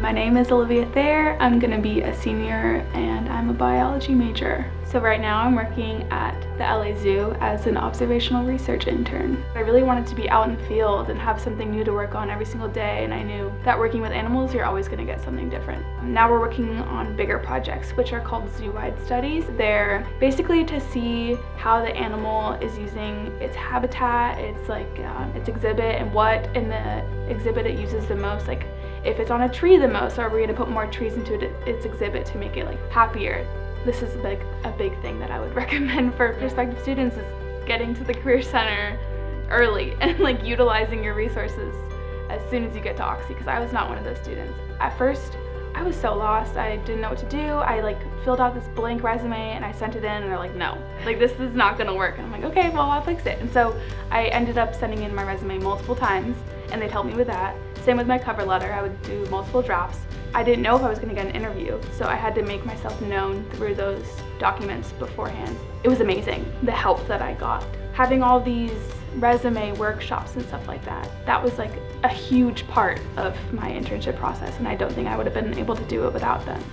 My name is Olivia Thayer. I'm gonna be a senior and I'm a biology major. So right now I'm working at the LA Zoo as an observational research intern. I really wanted to be out in the field and have something new to work on every single day, and I knew that working with animals, you're always gonna get something different. Now we're working on bigger projects, which are called zoo-wide studies. They're basically to see how the animal is using its habitat, its exhibit, and what in the exhibit it uses the most. Like if it's on a tree the most, are we gonna put more trees into its exhibit to make it happier? This is a big thing that I would recommend for prospective students, is getting to the Career Center early and utilizing your resources as soon as you get to Oxy, because I was not one of those students. At first, I was so lost. I didn't know what to do. I filled out this blank resume and I sent it in and they're like, no, this is not gonna work. And I'm like, okay, well, I'll fix it. And so I ended up sending in my resume multiple times and they'd help me with that. Same with my cover letter. I would do multiple drafts. I didn't know if I was gonna get an interview, so I had to make myself known through those documents beforehand. It was amazing, the help that I got. Having all these resume workshops and stuff like that, that was a huge part of my internship process, and I don't think I would have been able to do it without them.